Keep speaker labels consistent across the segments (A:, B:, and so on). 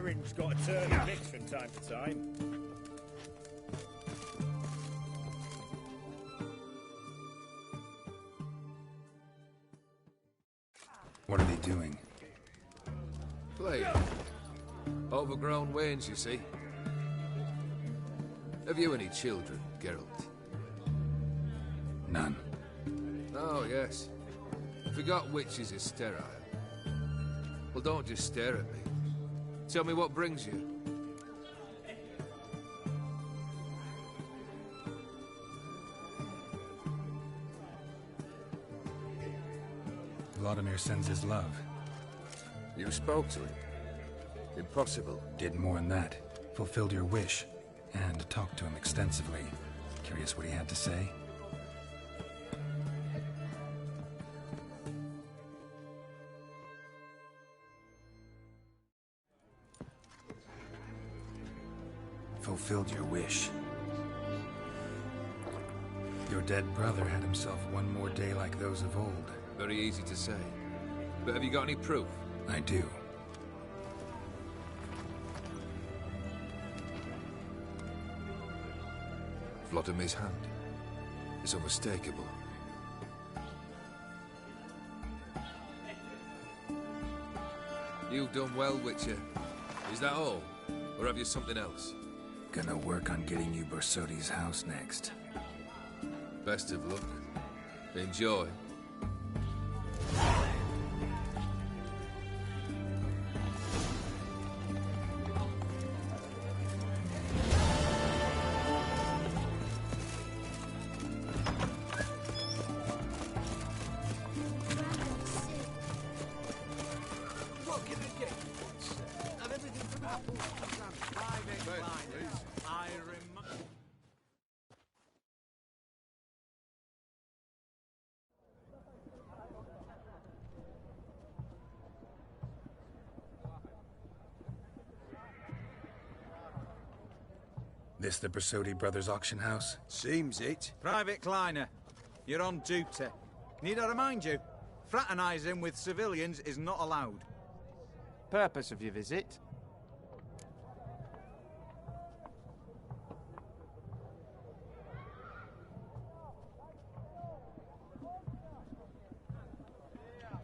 A: Firing's got a turn and mix from time to time.
B: What are they doing?
C: Playing. Overgrown wains, you see. Have you any children, Geralt?
B: None.
C: Oh, yes. Forgot witches are sterile. Well, don't just stare at me. Tell me what brings you.
B: Vladimir sends his love.
C: You spoke to him? Impossible.
B: Did more than that. Fulfilled your wish. And talked to him extensively. Curious what he had to say? Fulfilled your wish. Your dead brother had himself one more day like those of old.
C: Very easy to say. But have you got any proof?
B: I do.
C: Vladimir's hand. It's unmistakable. You've done well, Witcher. Is that all? Or have you something else?
B: Gonna work on getting you Bersodi's house next.
C: Best of luck. Enjoy.
B: This the Bersodi Brothers auction house?
D: Seems it.
E: Private Kleiner, you're on duty. Need I remind you? Fraternizing with civilians is not allowed. Purpose of your visit?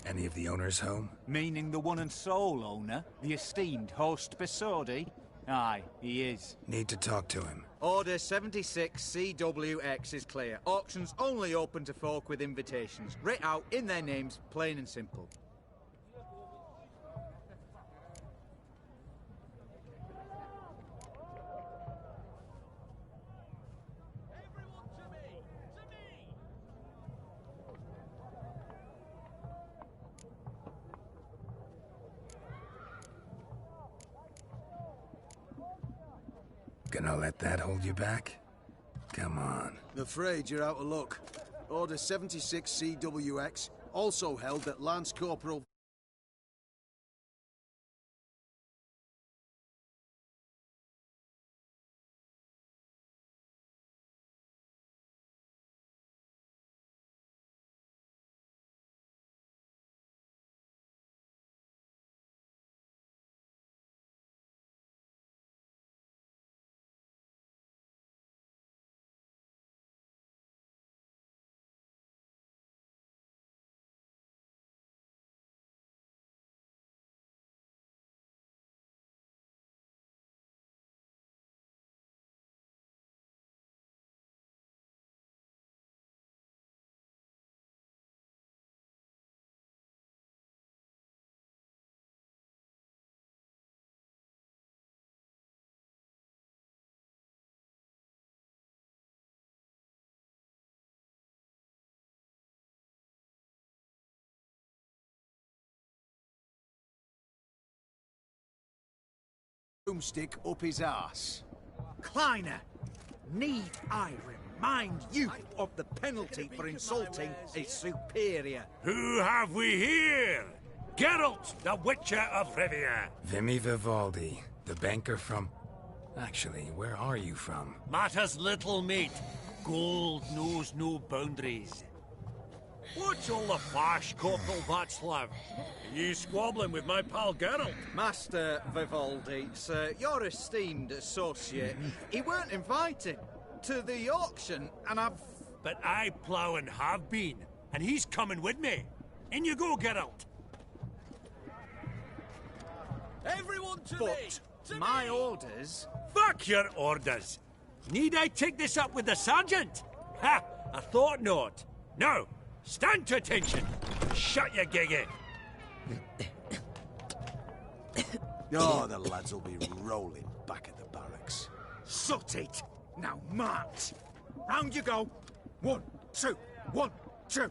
B: Any of the owners home?
E: Meaning the one and sole owner, the esteemed host Bersodi? Aye, he is.
B: Need to talk to him.
E: Order 76 CWX is clear. Auctions only open to folk with invitations. Writ out in their names, plain and simple.
B: Gonna let that hold you back? Come on.
D: Afraid you're out of luck. Order 76 CWX, also held at Lance Corporal... Broomstick up his arse.
E: Kleiner, need I remind you of the penalty for insulting a superior?
F: Who have we here? Geralt, the Witcher of Rivia.
B: Vimy Vivaldi, the banker from... Actually, where are you from?
F: Matters little, mate. Gold knows no boundaries. What's all the fash, Corporal Václav? Are you squabbling with my pal Geralt?
E: Master Vivaldi, sir, your esteemed associate, he weren't invited to the auction, and I've...
F: But I plough and have been, and he's coming with me. In you go, Geralt. Everyone to me!
E: But my orders...
F: Fuck your orders! Need I take this up with the sergeant? Ha! I thought not. Now, stand to attention. Shut your giggy.
D: Oh, the lads will be rolling back at the barracks.
E: Sot it! Now march! Round you go! 1, 2, 1, 2!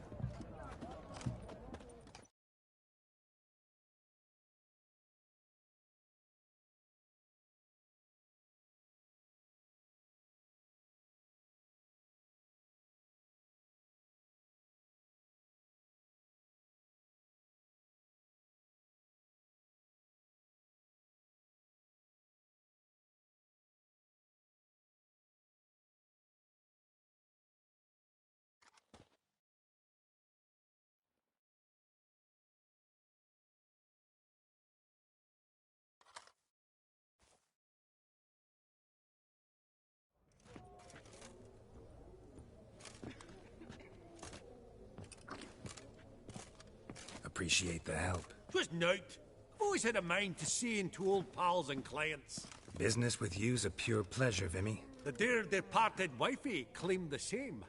B: Appreciate the help.
F: 'Twas nowt. I've always had a mind to see into old pals and clients.
B: Business with you's a pure pleasure, Vimy.
F: The dear departed wifey claimed the same.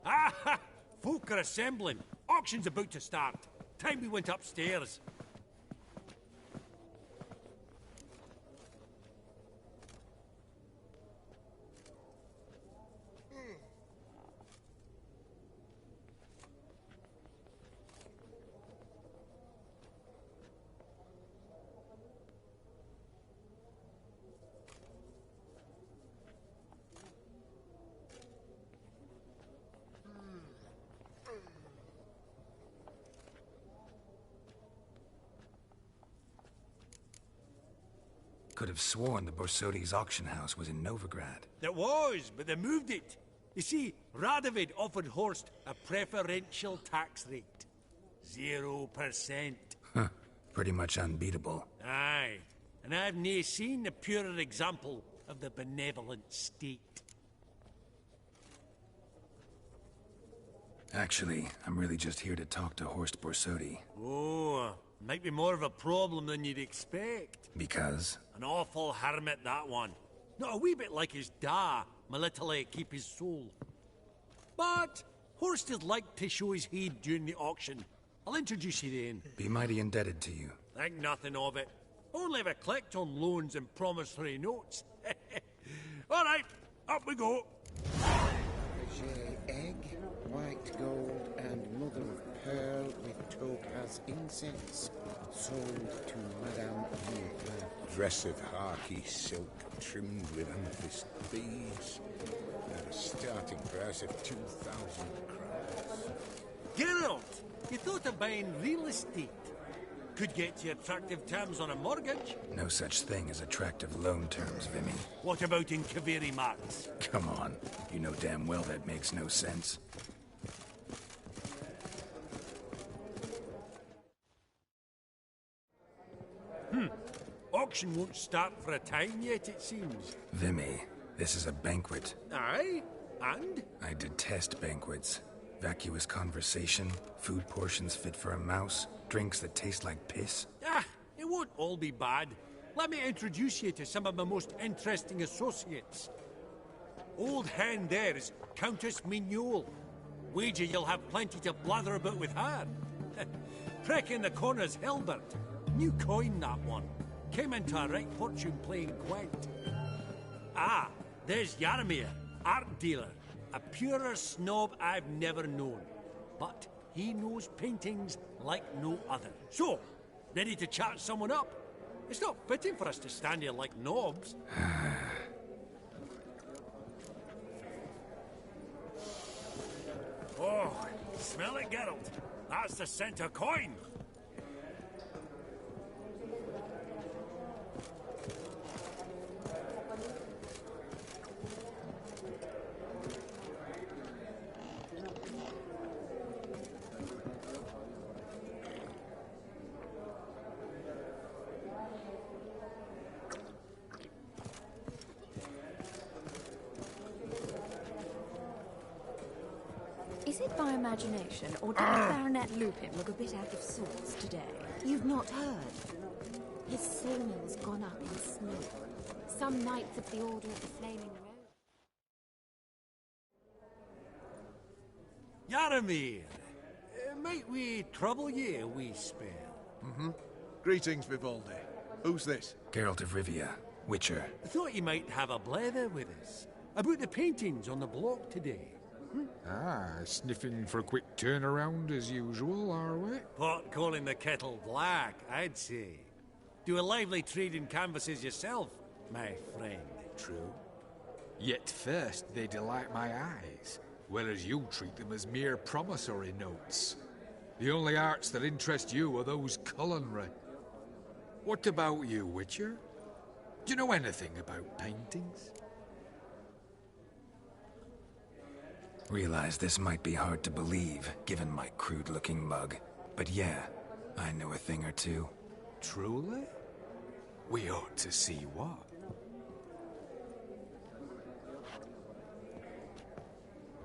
F: Ah! Folk are assembling. Auction's about to start. Time we went upstairs.
B: Could have sworn the Borsodi's auction house was in Novigrad.
F: It was, but they moved it. You see, Radovid offered Horst a preferential tax rate. 0%.
B: Huh. Pretty much unbeatable.
F: Aye. And I've nae seen a purer example of the benevolent state.
B: Actually, I'm really just here to talk to Horst Borsodi.
F: Oh, might be more of a problem than you'd expect.
B: Because?
F: An awful hermit, that one. Not a wee bit like his da, Melitele keep his soul. But Horst is like to show his heed during the auction. I'll introduce you then.
B: Be mighty indebted to you.
F: Think nothing of it. Only if I collect on loans and promissory notes. All right, up we go.
G: Fabergé egg, white gold, and mother of pearl with topaz incense. Sold to Madame Villefleur.
H: Dress of harky silk trimmed with amethyst beads. At a starting price of 2,000 crowns.
F: Geralt, you thought of buying real estate. Could get you attractive terms on a mortgage.
B: No such thing as attractive loan terms, Vimy.
F: What about in Kaviri Marks?
B: Come on. You know damn well that makes no sense.
F: Auction won't start for a time yet, it seems.
B: Vimy, this is a banquet.
F: Aye? And?
B: I detest banquets. Vacuous conversation, food portions fit for a mouse, drinks that taste like piss.
F: Ah, it won't all be bad. Let me introduce you to some of my most interesting associates. Old hen there is Countess Mignol. Wager you'll have plenty to blather about with her. Prick in the corner's Hilbert. New coin, that one. Came into a right fortune playing Gwent. Ah, there's Yarmir, art dealer. A purer snob I've never known. But he knows paintings like no other. So, ready to chat someone up? It's not fitting for us to stand here like knobs. Oh, smell it, Geralt. That's the scent of coin.
I: it my imagination, or did Baronet Lupin look a bit out of sorts today?
J: You've not heard? His sawmill's gone up in smoke. Some knights of the Order of the Flaming Rose.
F: Yaramir, might we trouble ye a wee spell?
D: Greetings, Vivaldi. Who's this?
B: Geralt of Rivia, Witcher.
F: I thought you might have a blather with us about the paintings on the block today.
K: Sniffing for a quick turnaround as usual, are we?
F: Pot calling the kettle black, I'd say. Do a lively trade in canvases yourself, my friend.
K: True. Yet first they delight my eyes, whereas you treat them as mere promissory notes. The only arts that interest you are those culinary. What about you, Witcher? Do you know anything about paintings?
B: Realize this might be hard to believe, given my crude-looking mug. But yeah, I know a thing or two.
K: Truly? We ought to see what.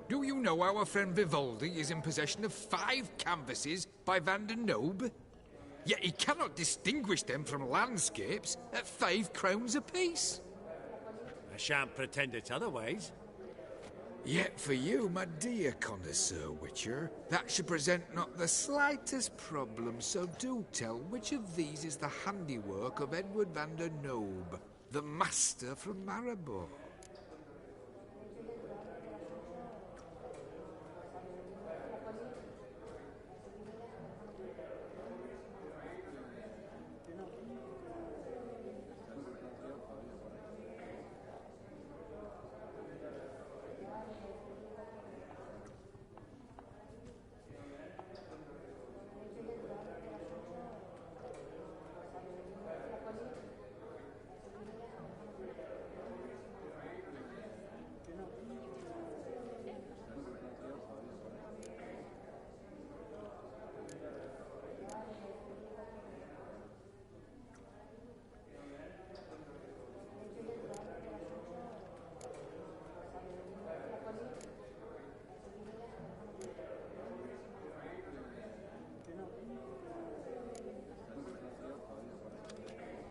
K: Do you know our friend Vivaldi is in possession of 5 canvases by Van der Nobe? Yet he cannot distinguish them from landscapes at 5 crowns apiece.
F: I shan't pretend it's otherwise.
K: Yet for you, my dear connoisseur Witcher, that should present not the slightest problem, so do tell which of these is the handiwork of Edward van der Nobe, the master from Maribor.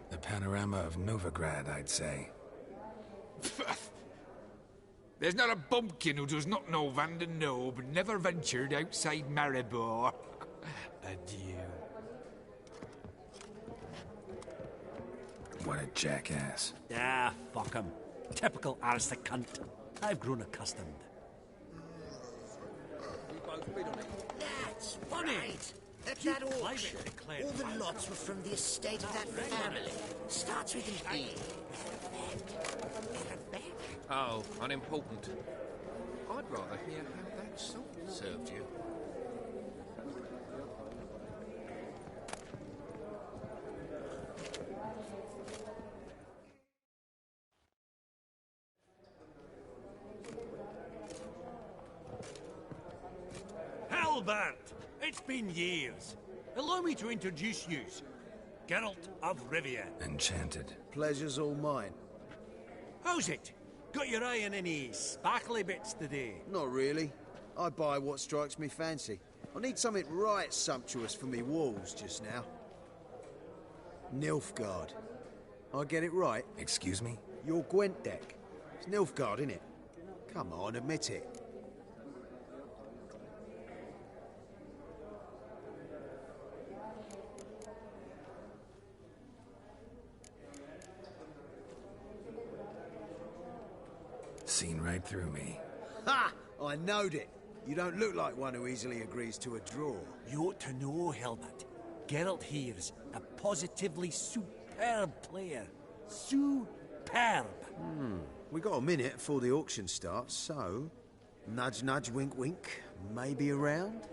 B: The panorama of Novigrad, I'd say.
K: There's not a bumpkin who does not know Van der Nobe never ventured outside Maribor. Adieu.
B: What a jackass.
F: Ah, fuck him. Typical aristocrat. I've grown accustomed.
L: That's right. At that auction, all the lots were from the estate of that family. Starts with an E.
C: Oh, unimportant. I'd rather hear how that salt served you.
F: Halbert! It's been years. Allow me to introduce you. Geralt of Rivia.
B: Enchanted.
D: Pleasure's all mine.
F: How's it? Got your eye on any sparkly bits today?
D: Not really. I buy what strikes me fancy. I need something right sumptuous for me walls just now. Nilfgaard. I get it right?
B: Excuse me?
D: Your Gwent deck. It's Nilfgaard, innit? Come on, admit it.
B: Seen right through me.
D: Ha! I knowed it. You don't look like one who easily agrees to a draw.
F: You ought to know, Helmut. Geralt here's a positively superb player. Superb.
D: We got a minute before the auction starts, so... Nudge, nudge, wink, wink. Maybe around?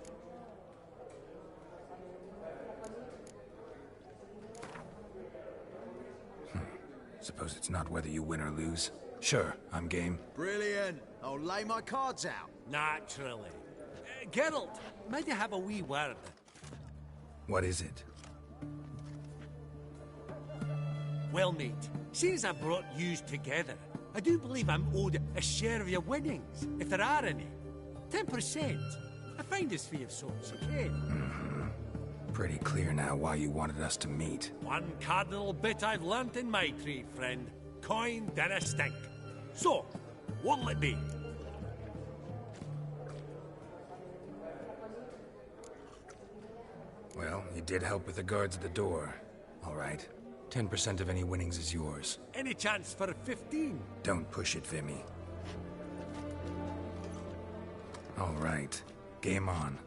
B: Suppose it's not whether you win or lose. Sure, I'm game.
D: Brilliant. I'll lay my cards out.
F: Naturally. Geralt, might I have a wee word?
B: What is it?
F: Well, mate, seeing as I brought yous together, I do believe I'm owed a share of your winnings, if there are any. 10%. A finder's fee of sorts, okay?
B: Pretty clear now why you wanted us to meet.
F: One cardinal bit I've learnt in my trade, friend. Coin dinna stink. So, what'll it be?
B: Well, you did help with the guards at the door. All right. 10% of any winnings is yours.
F: Any chance for a 15?
B: Don't push it, Vimy. All right. Game on.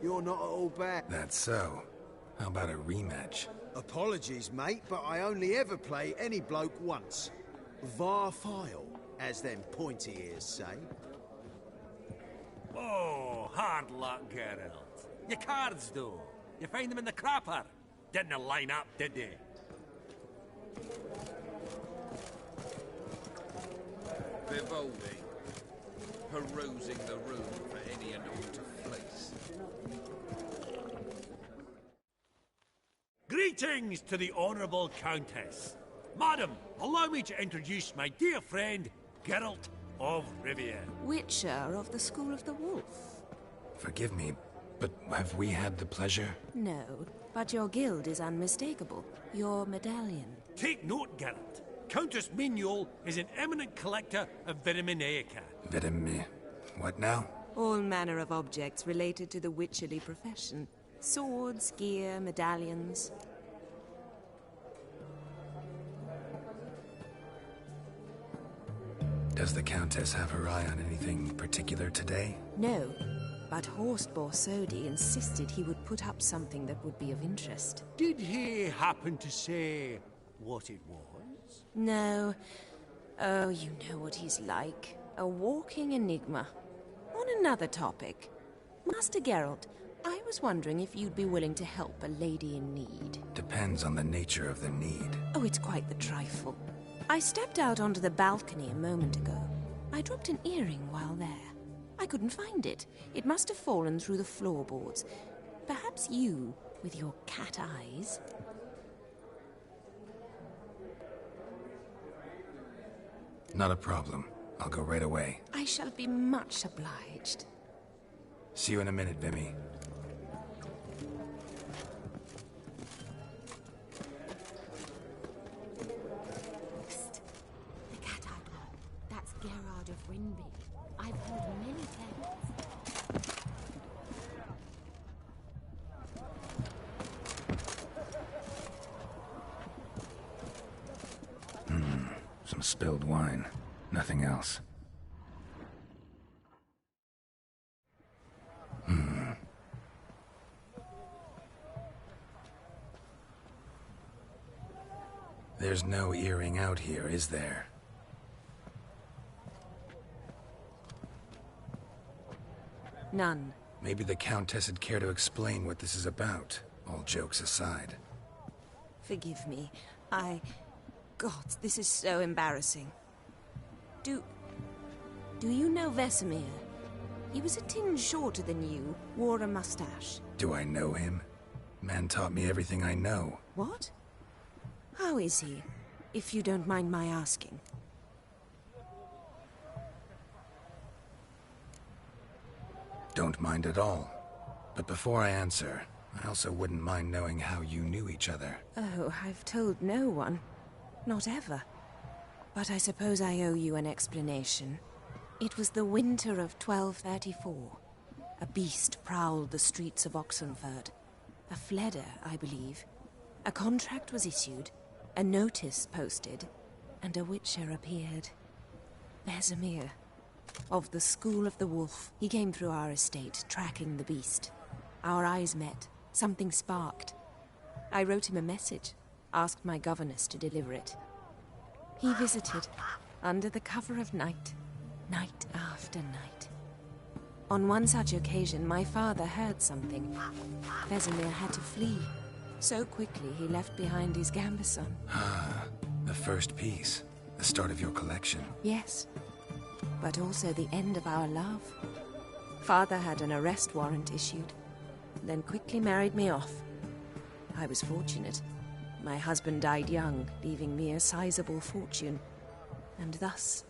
D: You're not at all bad.
B: That's so. How about a rematch?
D: Apologies, mate, but I only ever play any bloke once. Var file, as them pointy ears say.
F: Oh, hard luck, Geralt. Your cards, though. You find them in the crapper. Didn't line up, did they?
C: Vivaldi, perusing the room for any and all to fleece.
F: Greetings to the Honourable Countess. Madam, allow me to introduce my dear friend, Geralt of Rivia.
I: Witcher of the School of the Wolf.
B: Forgive me, but have we had the pleasure?
I: No, but your guild is unmistakable. Your medallion.
F: Take note, Geralt. Countess Mignoul is an eminent collector of Vitaminaica.
B: What now?
I: All manner of objects related to the witcherly profession. Swords, gear, medallions.
B: Does the Countess have her eye on anything particular today?
I: No, but Horst Borsodi insisted he would put up something that would be of interest.
F: Did he happen to say what it was?
I: No. Oh, you know what he's like. A walking enigma. On another topic. Master Geralt, I was wondering if you'd be willing to help a lady in need.
B: Depends on the nature of the need.
I: Oh, it's quite the trifle. I stepped out onto the balcony a moment ago. I dropped an earring while there. I couldn't find it. It must have fallen through the floorboards. Perhaps you, with your cat eyes...
B: Not a problem. I'll go right away.
I: I shall be much obliged.
B: See you in a minute, Vimy.
J: Psst. The cat-eyed one. That's Gerard of Rinby. I've heard many tales.
B: Some spilled wine. Nothing else. There's no earring out here, is there?
I: None.
B: Maybe the Countess would care to explain what this is about, all jokes aside.
I: Forgive me. God, this is so embarrassing. Do you know Vesemir? He was a tinge shorter than you, wore a mustache.
B: Do I know him? Man taught me everything I know.
I: What? How is he, if you don't mind my asking?
B: Don't mind at all. But before I answer, I also wouldn't mind knowing how you knew each other.
I: Oh, I've told no one. Not ever. But I suppose I owe you an explanation. It was the winter of 1234. A beast prowled the streets of Oxenford. A Fleder, I believe. A contract was issued, a notice posted, and a witcher appeared. Vesemir, of the School of the Wolf. He came through our estate, tracking the beast. Our eyes met. Something sparked. I wrote him a message, asked my governess to deliver it. He visited, under the cover of night, night after night. On one such occasion, my father heard something. Vesemir had to flee. So quickly, he left behind his gambeson.
B: Ah, the first piece. The start of your collection.
I: Yes, but also the end of our love. Father had an arrest warrant issued, then quickly married me off. I was fortunate. My husband died young, leaving me a sizable fortune. And thus,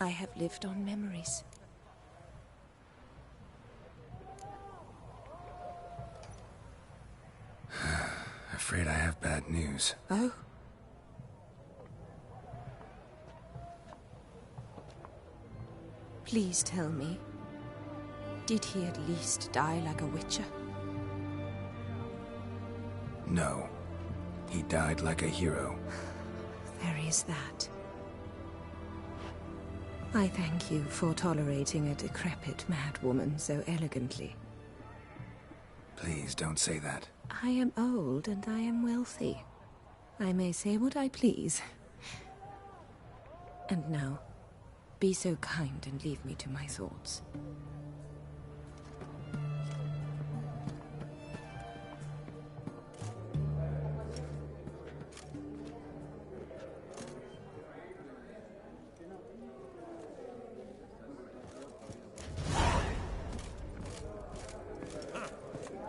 I: I have lived on memories.
B: Afraid I have bad news.
I: Oh? Please tell me, did he at least die like a witcher?
B: No. He died like a hero.
I: There is that. I thank you for tolerating a decrepit madwoman so elegantly.
B: Please don't say that.
I: I am old and I am wealthy. I may say what I please. And now, be so kind and leave me to my thoughts.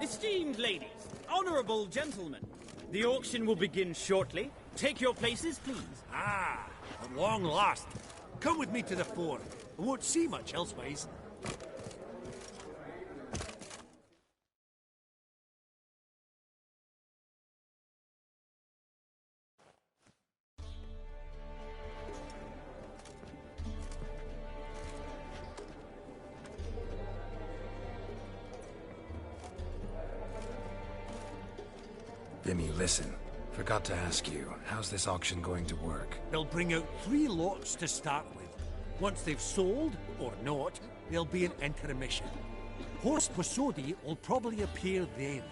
M: Esteemed ladies, honorable gentlemen, the auction will begin shortly. Take your places, please.
F: Ah, at long last. Come with me to the fore. I won't see much elsewise.
B: Vimy, listen. Forgot to ask you, how's this auction going to work?
F: They'll bring out 3 lots to start with. Once they've sold, or not, there'll be an intermission. Horst Posodi will probably appear then.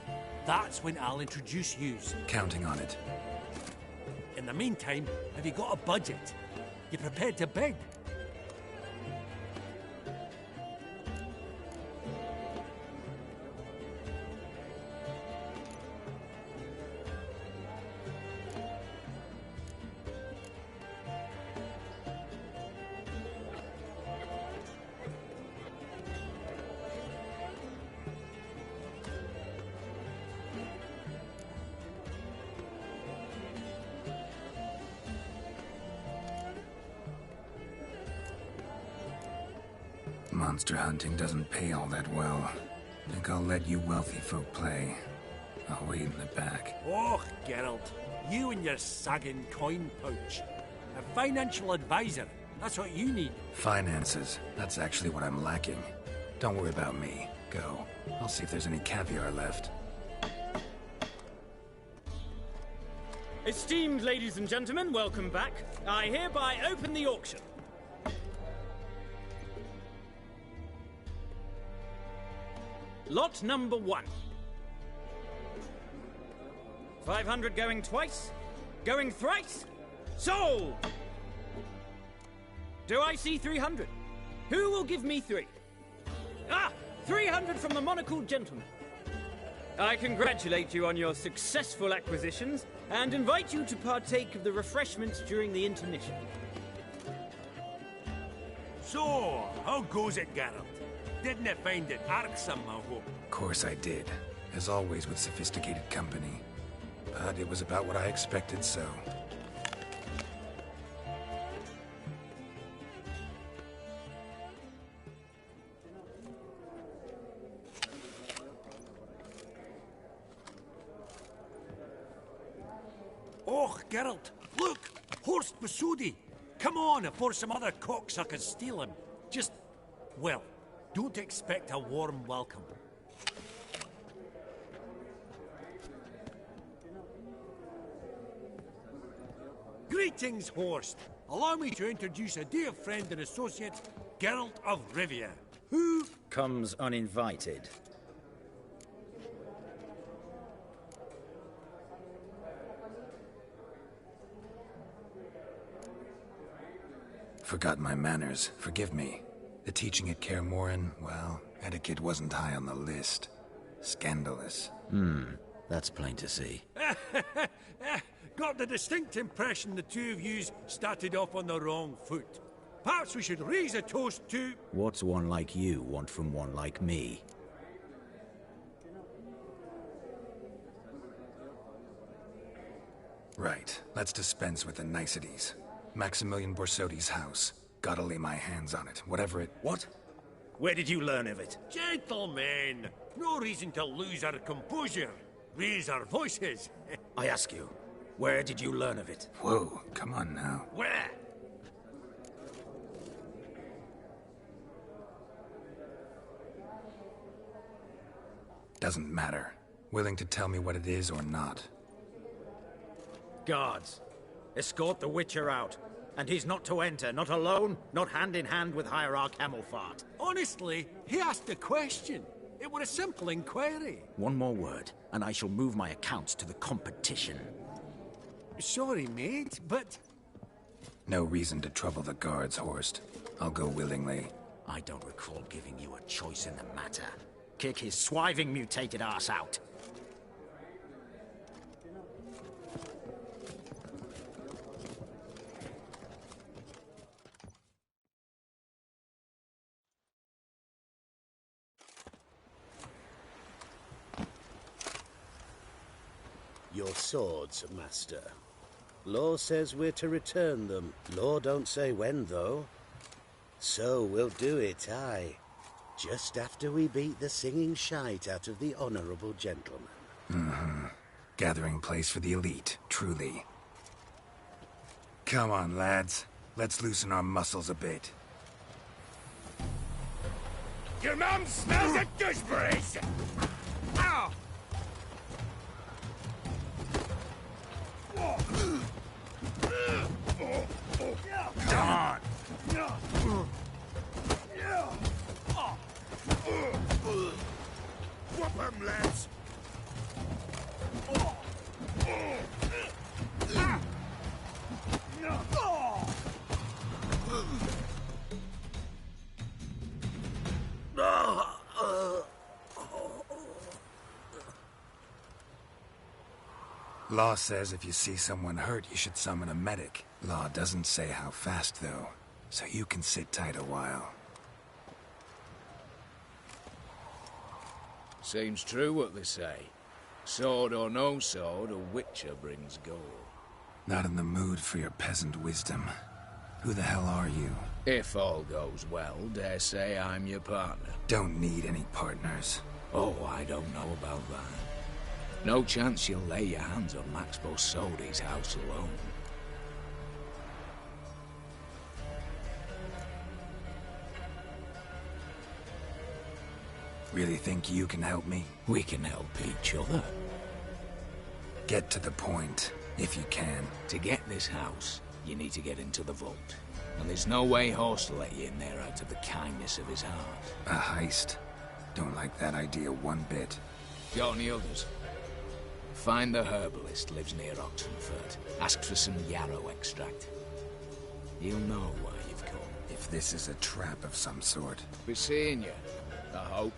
F: That's when I'll introduce yous.
B: Counting on it.
F: In the meantime, have you got a budget? You prepared to bid?
B: Monster hunting doesn't pay all that well. Think I'll let you wealthy folk play. I'll wait in the back.
F: Oh, Geralt, you and your sagging coin pouch. A financial advisor, that's what you need.
B: Finances, that's actually what I'm lacking. Don't worry about me. Go. I'll see if there's any caviar left.
M: Esteemed ladies and gentlemen, welcome back. I hereby open the auction. Lot number 1. 500 going twice? Going thrice? Sold! Do I see 300? Who will give me 3? Ah! 300 from the monocled gentleman. I congratulate you on your successful acquisitions and invite you to partake of the refreshments during the intermission.
F: So, how goes it, Geralt? Didn't it find it irksome, I hope?
B: Of course I did. As always with sophisticated company. But it was about what I expected, so...
F: Oh, Geralt, look! Horst Posodi! Come on, before some other cocksuckers steal him. Just, well, don't expect a warm welcome. Greetings, Horst. Allow me to introduce a dear friend and associate, Geralt of Rivia, who...
N: comes uninvited.
B: Forgot my manners. Forgive me. The teaching at Kaer Morhen, well, etiquette wasn't high on the list. Scandalous.
N: That's plain to see.
F: Got the distinct impression the two of yous started off on the wrong foot. Perhaps we should raise a toast to...
N: What's one like you want from one like me?
B: Right. Let's dispense with the niceties. Maximilian Borsodi's house. Gotta lay my hands on it, whatever it...
N: What? Where did you learn of it?
F: Gentlemen, no reason to lose our composure. Raise our voices.
N: I ask you, where did you learn of it?
B: Whoa, come on now.
F: Where?
B: Doesn't matter. Willing to tell me what it is or not.
N: Guards, escort the Witcher out. And he's not to enter, not alone, not hand in hand with Hierarch Hamelfart.
F: Honestly, he asked a question. It were a simple inquiry.
N: One more word, and I shall move my accounts to the competition.
F: Sorry, mate, but...
B: No reason to trouble the guards, Horst. I'll go willingly.
N: I don't recall giving you a choice in the matter. Kick his swiving mutated ass out.
D: Your swords, master. Law says we're to return them. Law don't say when, though. So we'll do it, aye. Just after we beat the singing shite out of the honourable gentleman.
B: Mm-hmm. Gathering place for the elite, truly. Come on, lads. Let's loosen our muscles a bit.
A: Your mum smells of gooseberries! Ow!
B: Come on!
A: Whoop 'em, lads!
B: Law says if you see someone hurt, you should summon a medic. Law doesn't say how fast, though, so you can sit tight a while.
C: Seems true what they say. Sword or no sword, a witcher brings gold.
B: Not in the mood for your peasant wisdom. Who the hell are you?
C: If all goes well, dare say I'm your partner.
B: Don't need any partners.
C: Oh, I don't know about that. No chance you'll lay your hands on Max Bosodi's house alone.
B: Really think you can help me?
C: We can help each other.
B: Get to the point, if you can.
C: To get this house, you need to get into the vault. And there's no way Horst will let you in there out of the kindness of his heart.
B: A heist? Don't like that idea one bit.
C: Got any others? Find the herbalist, lives near Oxenfurt. Ask for some yarrow extract. He'll know why you've come.
B: If this is a trap of some sort.
C: Be seeing you, I hope.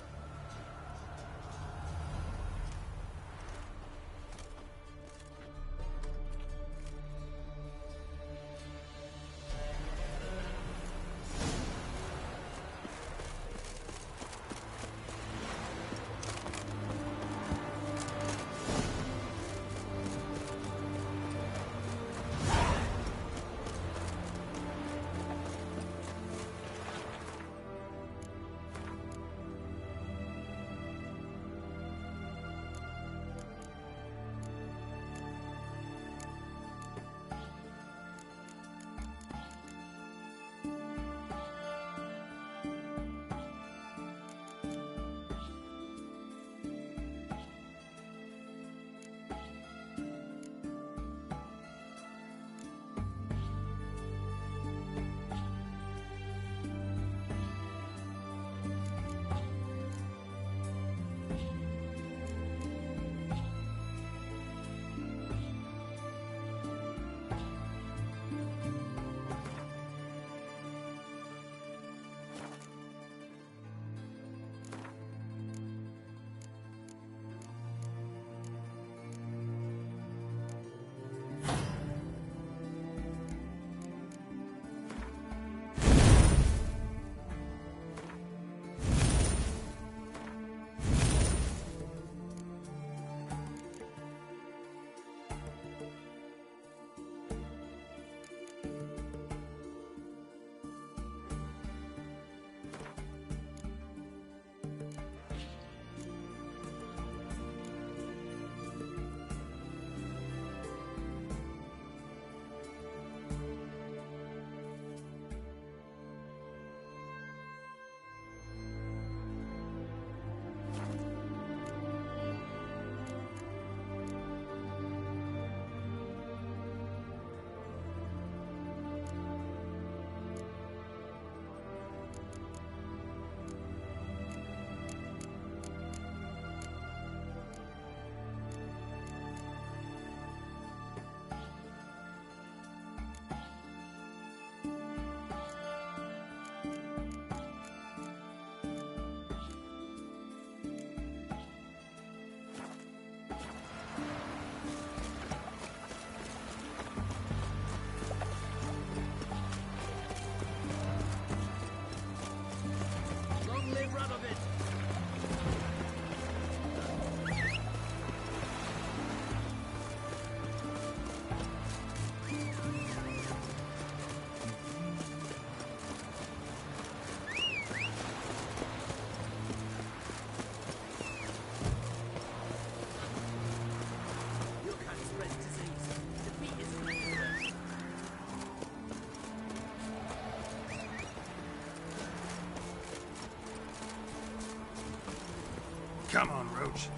B: Come on, Roach.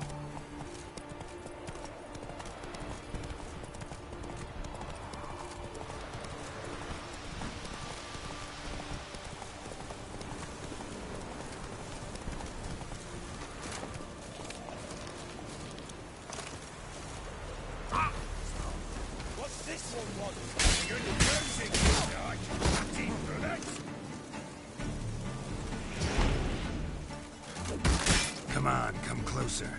A: What's this one want? You're losing, Dodge. Team bullets.
B: Come on, come closer.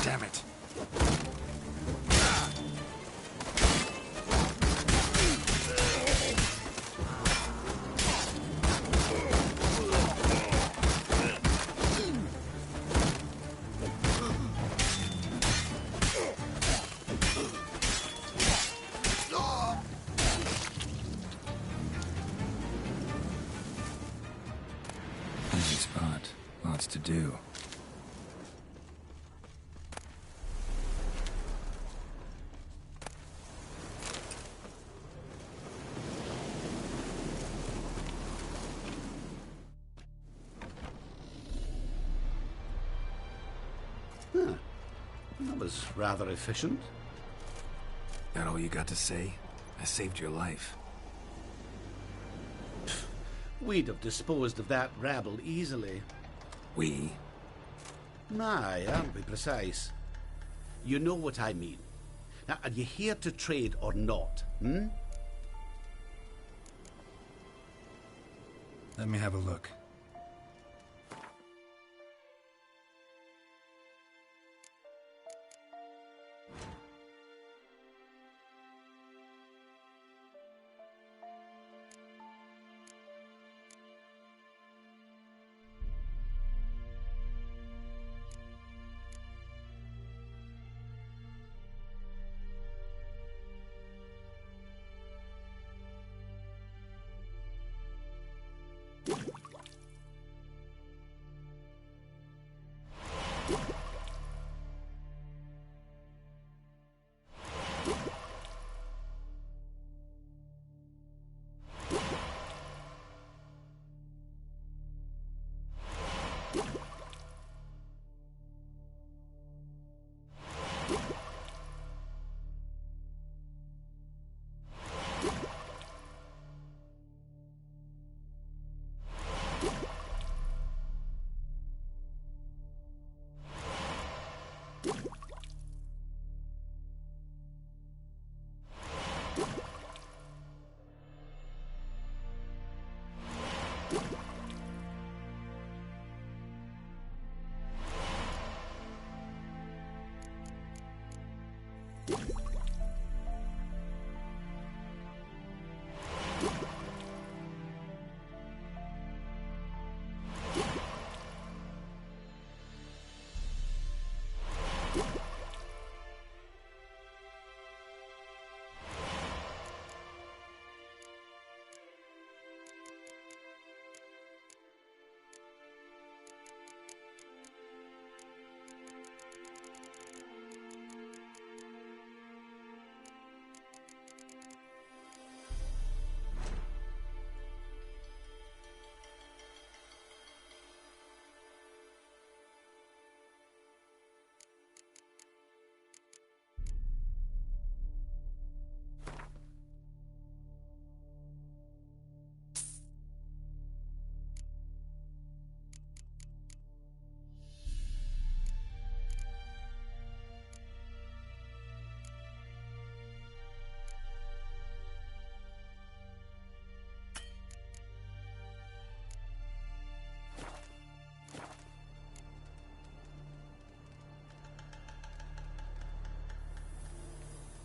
B: Damn it. Easy spot. Lots to do.
O: Huh. That was rather efficient.
B: That all you got to say? I saved your life.
O: We'd have disposed of that rabble easily.
B: We?
O: Aye, aren't we precise? You know what I mean. Now, are you here to trade or not, hmm?
B: Let me have a look.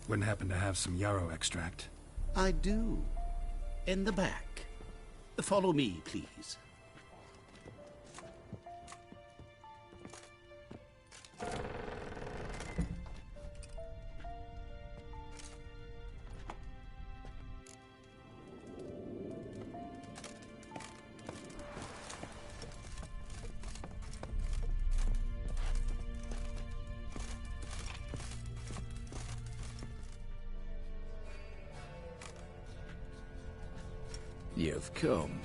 B: Wouldn't happen to have some yarrow extract?
O: I do. In the back. Follow me, please.
C: You've come.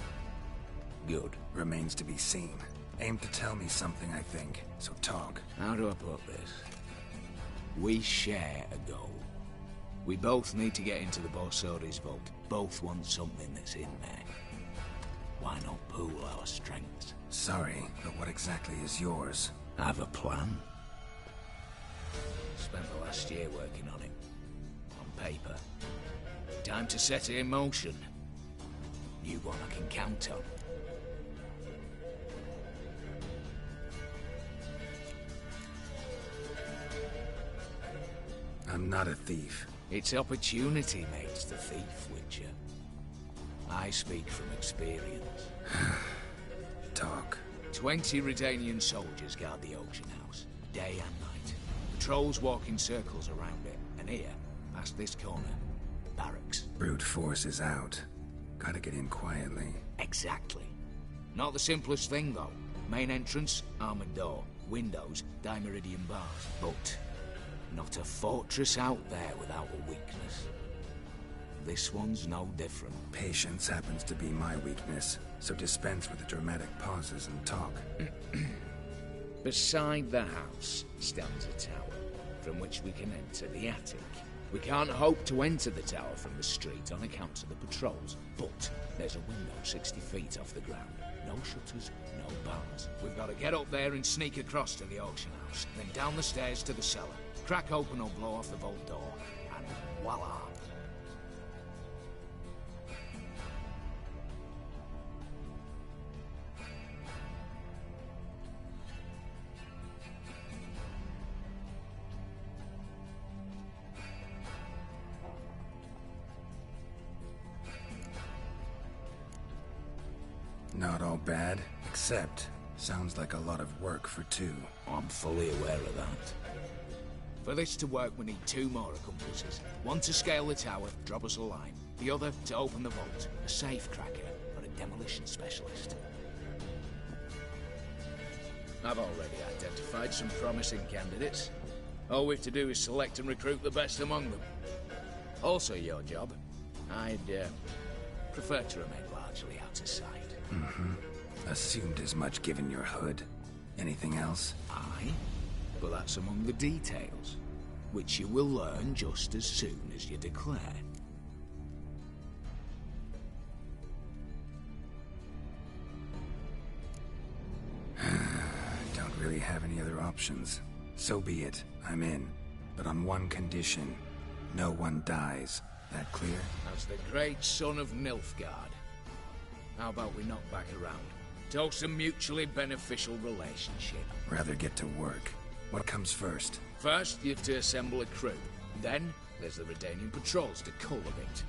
C: Good.
B: Remains to be seen. Aim to tell me something, I think. So talk.
C: How do I put this? We share a goal. We both need to get into the Borsodi's vault. Both want something that's in there. Why not pool our strengths?
B: Sorry, but what exactly is yours?
C: I have a plan. Spent the last year working on it. On paper. Time to set it in motion. New one I can count on.
B: I'm not a thief.
C: It's opportunity makes the thief, Witcher. I speak from experience.
B: Talk.
C: 20 Redanian soldiers guard the auction house, day and night. Patrols walk in circles around it, and here, past this corner, barracks.
B: Brute force is out. Gotta get in quietly.
C: Exactly. Not the simplest thing, though. Main entrance, armored door. Windows, dimeridian bars. But not a fortress out there without a weakness. This one's no different.
B: Patience happens to be my weakness, so dispense with the dramatic pauses and talk.
C: Beside the house stands a tower, from which we can enter the attic. We can't hope to enter the tower from the street on account of the patrols, but there's a window 60 feet off the ground. No shutters, no bars. We've got to get up there and sneak across to the auction house, then down the stairs to the cellar. Crack open or blow off the vault door, and voila!
B: Not all bad, except sounds like a lot of work for two.
C: I'm fully aware of that. For this to work, we need 2 more accomplices. One to scale the tower, drop us a line. The other to open the vault, a safe cracker or a demolition specialist. I've already identified some promising candidates. All we have to do is select and recruit the best among them. Also your job. I'd prefer to remain largely out of sight.
B: Assumed as much given your hood. Anything else?
C: Aye, but that's among the details, which you will learn just as soon as you declare.
B: Don't really have any other options. So be it. I'm in. But on one condition. No one dies. That clear?
C: As the great son of Nilfgaard. How about we knock back around? Toast a mutually beneficial relationship.
B: Rather get to work. What comes first?
C: First, you have to assemble a crew. Then, there's the Redanian patrols to cultivate.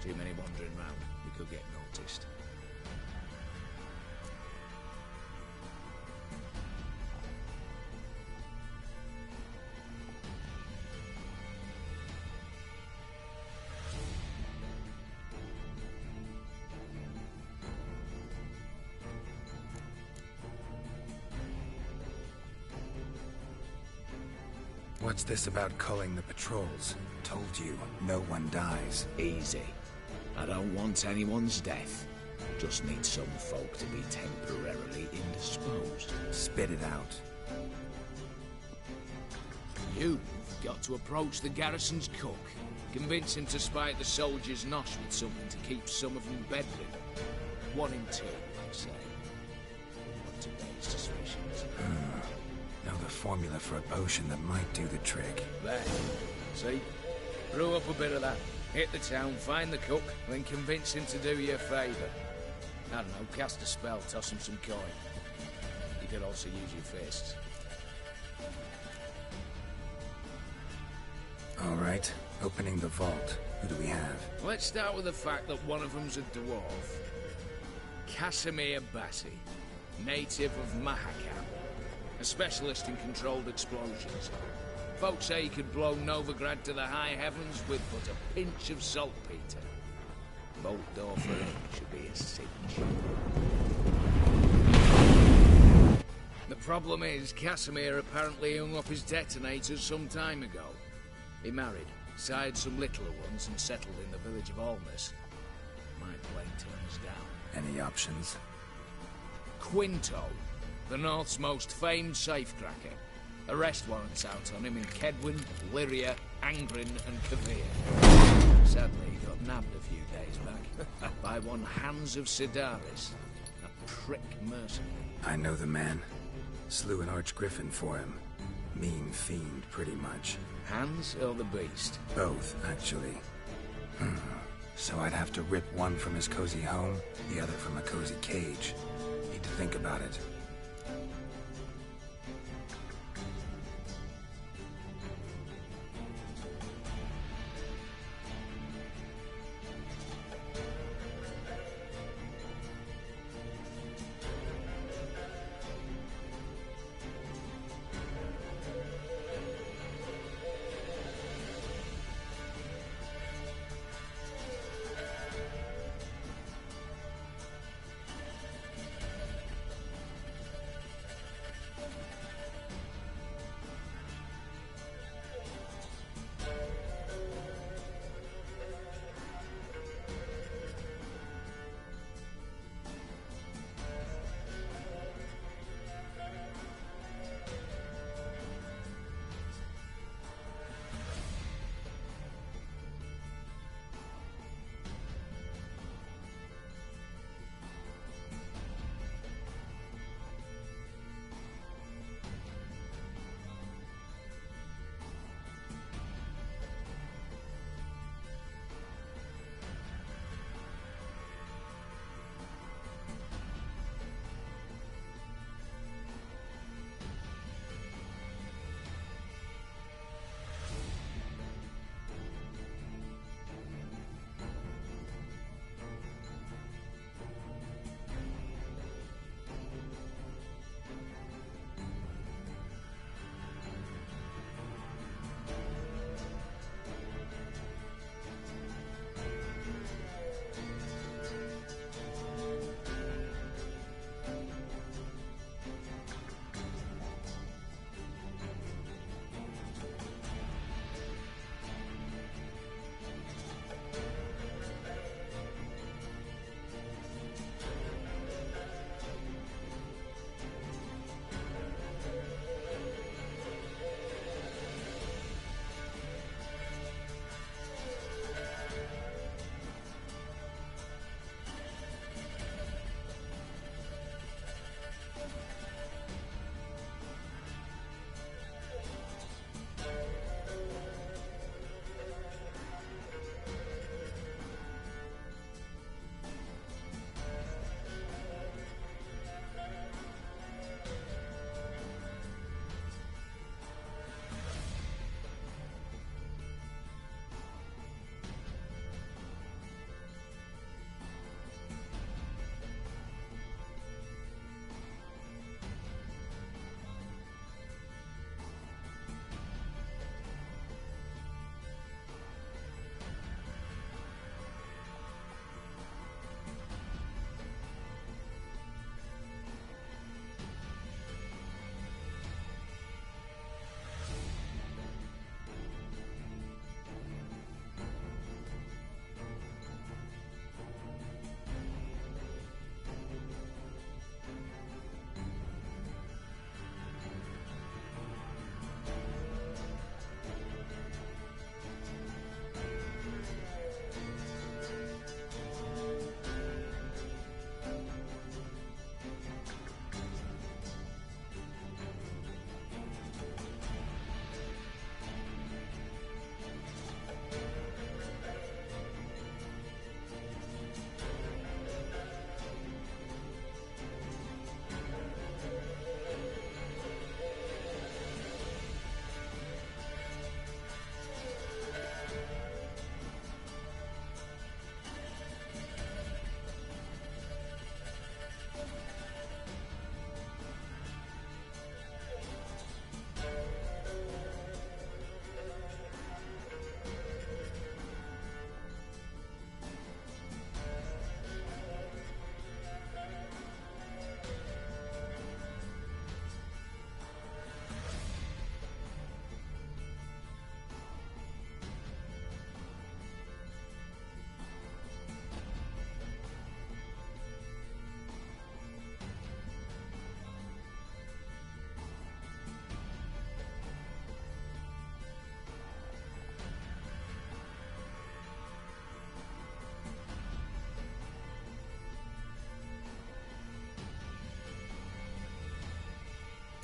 C: Too many wandering round. We could get noticed.
B: What's this about culling the patrols? Told you, no one dies.
C: Easy. I don't want anyone's death. Just need some folk to be temporarily indisposed.
B: Spit it out.
C: You've got to approach the garrison's cook. Convince him to spite the soldiers' nosh with something to keep some of them bedridden. 1 in 2, I'd say. Not to raise suspicions.
B: Know the formula for a potion that might do the trick.
C: There. See? Brew up a bit of that. Hit the town, find the cook, then convince him to do you a favour. I don't know, cast a spell, toss him some coin. You could also use your fists.
B: All right, opening the vault. Who do we have?
C: Let's start with the fact that one of them's a dwarf. Casimir Bassi, native of Mahakam, a specialist in controlled explosions. Folks say he could blow Novigrad to the high heavens with but a pinch of saltpeter. Bolt door for him should be a cinch. The problem is, Casimir apparently hung up his detonators some time ago. He married, sired some littler ones, and settled in the village of Alness. Might play turn us down.
B: Any options?
C: Quinto, the North's most famed safecracker. Arrest warrants out on him in Kedwin, Lyria, Angrin, and Kavir. Sadly, he got nabbed a few days back by one Hans of Sidaris, a prick mercenary.
B: I know the man. Slew an archgriffin for him. Mean fiend, pretty much.
C: Hans or the beast?
B: Both, actually. So I'd have to rip one from his cozy home, the other from a cozy cage. Need to think about it.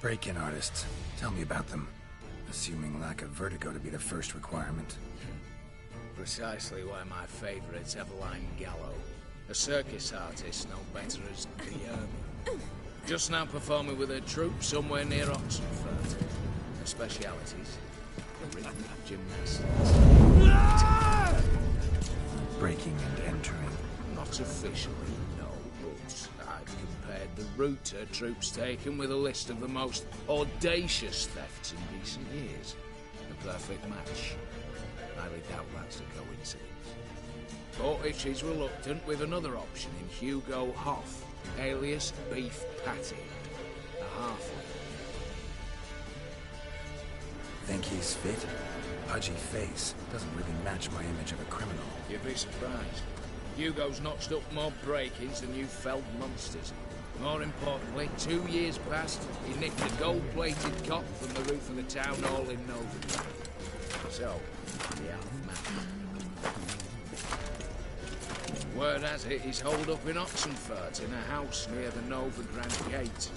B: Break-in artists. Tell me about them. Assuming lack of vertigo to be the first requirement.
C: Precisely why my favourite's Eveline Gallo. A circus artist no better as Guillermo. Just now performing with her troupe somewhere near Oxenfurt. Her specialities? The rhythmic gymnastics.
B: Breaking and entering.
C: Not officially, no, but I've compared the route her troops taken with a list of the most audacious thefts in recent years. A perfect match. Highly doubt that's a coincidence. But if she's reluctant with another option in Hugo Hoff, alias Beef Patty, a halfling.
B: Think he's fit? Pudgy face. Doesn't really match my image of a criminal.
C: You'd be surprised. Hugo's notched up more break-ins than you felled monsters. More importantly, 2 years past, he nicked a gold-plated cop from the roof of the town hall in Novigrad. So, yeah, man. Word has it he's holed up in Oxenfurt in a house near the Novigrad gate.